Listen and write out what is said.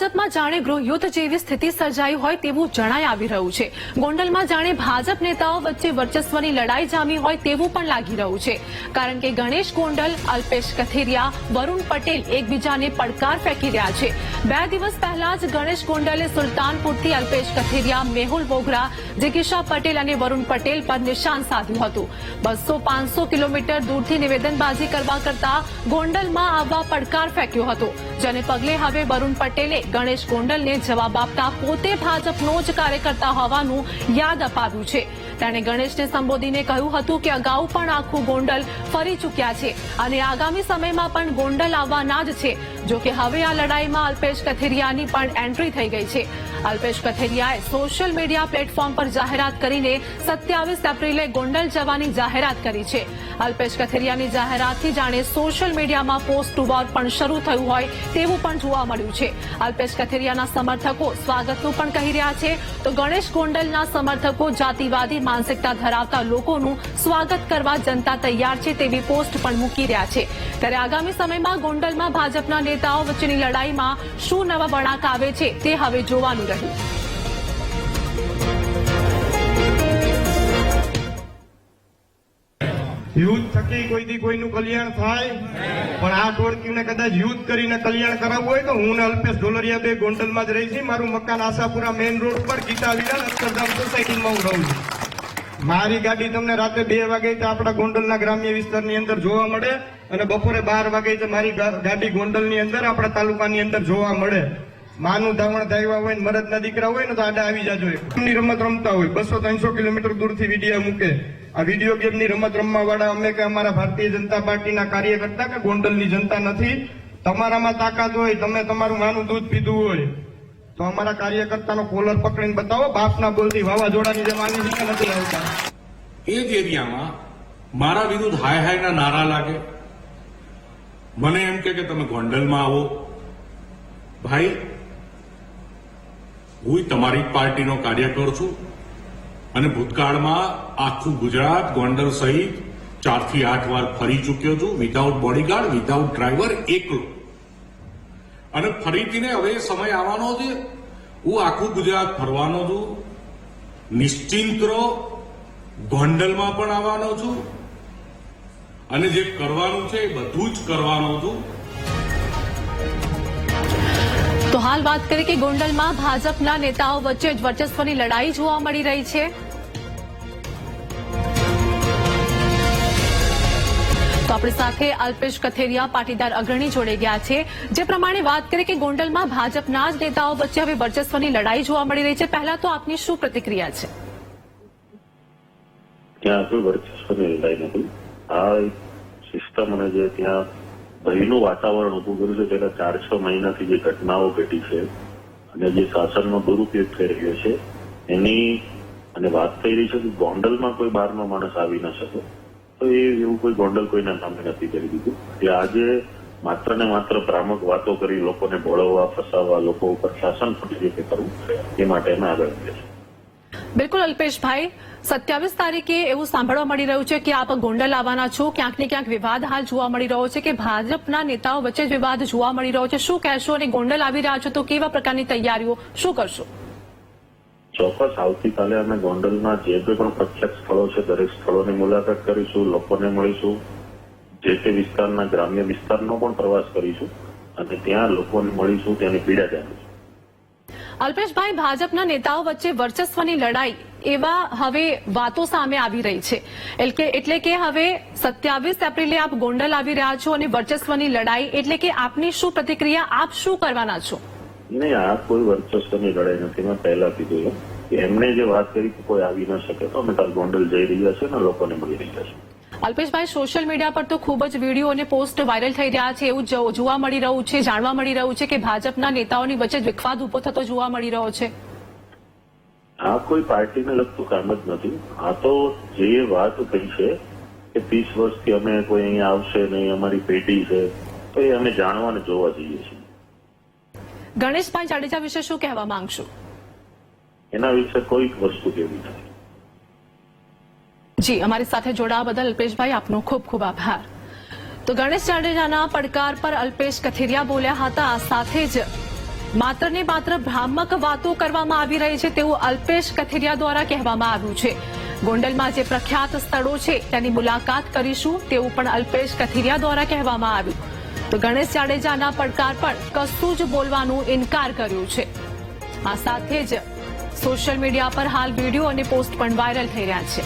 ભાજપમાં જાણે ગૃહયુદ્ધ જેવી સ્થિતિ સર્જાઈ હોય તેવું જણાઈ આવી રહ્યું છે। ગોંડલમાં જાણે ભાજપ નેતાઓ વચ્ચે વર્ચસ્વની લડાઈ જામી હોય તેવું પણ લાગી રહ્યું છે, કારણ કે ગણેશ ગોંડલ, અલ્પેશ કથિરિયા, વરુણ પટેલ એકબીજાને પડકાર ફેંકી રહ્યા છે। 2 દિવસ પહેલા જ ગણેશ ગોંડલે સુલતાનપુરથી અલ્પેશ કથિરિયા, મેહુલ બોગરા, જિગીશા પટેલ અને વરુણ પટેલ પર નિશાન સાધ્યું હતું। 200-500 કિલોમીટર દૂરથી નિવેદનબાજી કરવા કરતા ગોંડલમાં આવવા પડકાર ફેંક્યો હતો, જેને પગલે હવે વરુણ પટેલે ગણેશ ગોંડલને જવાબ આપતા પોતે ભાજપનો જ કાર્યકર્તા હોવાનું યાદ અપાવ્યું છે। તેણે ગણેશને સંબોધીને કહ્યું હતું કે અગાઉ પણ આખું ગોંડલ ફરી ચૂક્યા છે અને આગામી સમયમાં પણ ગોંડલ આવવાના જ છે। જો કે હવે આ લડાઈમાં અલ્પેશ કથિરિયાની પણ એન્ટ્રી થઈ ગઈ છે। અલ્પેશ કથિરિયાએ સોશિયલ મીડિયા પ્લેટફોર્મ પર જાહેરાત કરીને 27 એપ્રિલે ગોંડલ જવાની જાહેરાત કરી છે। અલ્પેશ કથિરિયાની જાહેરાતથી જાણે સોશિયલ મીડિયામાં પોસ્ટ વોર પણ શરૂ થયું હોય તેવું પણ જોવા મળ્યું છે। અલ્પેશ કથિરિયાના સમર્થકો સ્વાગતનું પણ કહી રહ્યા છે, તો ગણેશ ગોંડલના સમર્થકો જાતિવાદી માનસિકતા ધરાવતા લોકોનું સ્વાગત કરવા જનતા તૈયાર છે તેવી પોસ્ટ પણ મૂકી રહ્યા છે। ત્યારે આગામી સમયમાં ગોંડલમાં ભાજપના નેતાઓ વચ્ચેની લડાઈમાં શું નવા વળાંક આવે છે તે હવે જોવાનું રહ્યું। યુદ્ધ થકી કોઈથી કોઈનું કલ્યાણ થાય, પણ આ ટોળકીને કદાચ યુદ્ધ કરીને કલ્યાણ કરાવવું હોય તો હું ને અલ્પેશ ઢોલરિયા બે ગોંડલમાં જ રહી છે। મારું મકાન આશાપુરા મેઇન રોડ પર ગીતા વિરાન અક્ષરધામ સોસાયટીમાં હું રહું છું। મારી ગાડી તમને રાતે 2 વાગે તો આપણા ગોંડલના ગ્રામ્ય વિસ્તારની અંદર જોવા મળે અને બપોરે 12 વાગે તો મારી ગાડી ગોંડલની અંદર આપણા તાલુકાની અંદર જોવા મળે। માનું ધાવણ ધાવ્યા હોય ને મરદના દીકરા હોય ને તો આડા આવી જાજો। એમની રમત રમતા હોય 200-300 કિલોમીટર દૂરથી વિડીયો મૂકે। આ વિડીયો ગેમની રમત રમવા વાળા અમે કે અમારા ભારતીય જનતા પાર્ટીના કાર્યકર્તા કે ગોંડલની જનતા નથી। તમારામાં તાકાત હોય, તમે તમારું માનું દૂધ પીધું હોય તો અમારા કાર્યકર્તાનો કોલર પકડીને બતાવો। બાપના બોલથી વાવાઝોડાની જેમ આવી છે કે નથી આવતા। એ જ એરિયામાં મારા વિરુદ્ધ હાય હાયના નારા લાગે, મને એમ કે તમે ગોંડલમાં આવો। ભાઈ, હું તમારી પાર્ટીનો કાર્યકર છું અને ભૂતકાળમાં આખું ગુજરાત ગોંડલ સહિત 4 થી 8 વાર ફરી ચૂક્યો છું, વિધાઉટ બોડીગાર્ડ, વિધાઉટ ડ્રાઈવર, એકલો। અને ફરીથી હવે સમય આવવાનો છે, હું આખું ગુજરાત ફરવાનો છું। નિશ્ચિંત રહો, ગોંડલમાં પણ આવવાનો છું અને જે કરવાનું છે એ બધું જ કરવાનો છું। તો હાલ વાત કરીએ કે ગોંડલમાં ભાજપના નેતાઓ વચ્ચે જ વર્ચસ્વની લડાઈ જોવા મળી રહી છે। તો આપણી સાથે અલ્પેશ કથિરિયા પાટીદાર અગ્રણી જોડે ગયા છે। જે પ્રમાણે વાત કરીએ કે ગોંડલમાં ભાજપના જ નેતાઓ વચ્ચે હવે વર્ચસ્વની લડાઈ જોવા મળી રહી છે, પહેલા તો આપની શું પ્રતિક્રિયા છે? ત્યાં કોઈ વર્ચસ્વની લડાઈ નથી। આ સિસ્ટમ અને જે ત્યાં ભયનું વાતાવરણ ઉભું કર્યું છે, તેના 4-6 મહિનાથી જે ઘટનાઓ ઘટી છે અને જે શાસનનો દુરુપયોગ થઈ રહ્યો છે એની અને વાત થઈ રહી છે કે ગોંડલમાં કોઈ બહારનો માણસ આવી ન શકે, તો એવું કોઈ ગોંડલ કોઈના નામે નથી કરી દીધું। એટલે આજે માત્ર ને માત્ર ભ્રામક વાતો કરી લોકોને ભોળવવા, ફસાવવા, લોકો ઉપર શાસન ખોટી રીતે કરવું, એ માટે અમે આગળ વધીએ છીએ। બિલકુલ અલ્પેશભાઈ, 27 તારીખે એવું સાંભળવા મળી રહ્યું છે કે આપ ગોંડલ આવવાના છો। ક્યાંક ને ક્યાંક વિવાદ હાલ જોવા મળી રહ્યો છે કે ભાજપના નેતાઓ વચ્ચે જ વિવાદ જોવા મળી રહ્યો છે, શું કહેશો? અને ગોંડલ આવી રહ્યા છો તો કેવા પ્રકારની તૈયારીઓ શું કરશો? ચોક્કસ આવતીકાલે અમે ગોંડલના જે પણ પ્રખ્યાત સ્થળો છે દરેક સ્થળોની મુલાકાત કરીશું, લોકોને મળીશું, જે તે વિસ્તારના ગ્રામ્ય વિસ્તારનો પણ પ્રવાસ કરીશું અને ત્યાં લોકોને મળીશું, ત્યાંની પીડા જાણીશું। અલ્પેશભાઈ, ભાજપના નેતાઓ વચ્ચે વર્ચસ્વની લડાઈ એવા હવે વાતો સામે આવી રહી છે, એટલે કે હવે 27 એપ્રિલે આપ ગોંડલ આવી રહ્યા છો અને વર્ચસ્વની લડાઈ, એટલે કે આપની શું પ્રતિક્રિયા, આપ શું કરવાના છો? નહીં, આ કોઈ વર્ચસ્વની લડાઈ નથી। મેં પહેલા કીધું કે એમને જે વાત કરી કે કોઈ આવી ન શકે, તો અમે કાલ ગોંડલ જઈ રહ્યા છે અને લોકોને મળી રહ્યા છે। અલ્પેશભાઈ, સોશિયલ મીડિયા પર તો ખૂબ જ વિડીયો અને પોસ્ટ વાયરલ થઈ રહ્યા છે, એવું જોવા મળી રહ્યું છે, જાણવા મળી રહ્યું છે કે ભાજપના નેતાઓની વચ્ચે જ વિખવાદ ઉભો થતો જોવા મળી રહ્યો છે। આ કોઈ પાર્ટીને લગતું કામ જ નથી। આ તો જે વાત કહી છે કે 30 વર્ષથી અમે કોઈ અહીંયા આવશે નહીં, અમારી પેઢી છે, તો એ અમે જાણવા અને જોવા જઈએ છીએ। ગણેશભાઈ જાડેજા વિશે શું કહેવા માંગશો? એના વિશે કોઈ વસ્તુ કેવી નથી। જી, અમારી સાથે જોડાવા બદલ અલ્પેશભાઈ આપનો ખૂબ ખૂબ આભાર। તો ગણેશ જાડેજાના પડકાર પર અલ્પેશ કથિરિયા બોલ્યા હતા। સાથે જ માત્ર ને માત્ર ભ્રામક વાતો કરવામાં આવી રહી છે તેવું અલ્પેશ કથિરિયા દ્વારા કહેવામાં આવ્યું છે. ગોંડલમાં જે પ્રખ્યાત સ્થળો છે તેની મુલાકાત કરીશું તેવું પણ અલ્પેશ કથિરિયા દ્વારા કહેવામાં આવ્યું. તો ગણેશ જાડેજાના પડકાર પર કશું જ બોલવાનું ઇનકાર કર્યું છે. આ સાથે જ સોશિયલ મીડિયા પર હાલ વિડીયો અને પોસ્ટ પણ વાયરલ થઈ રહ્યા છે.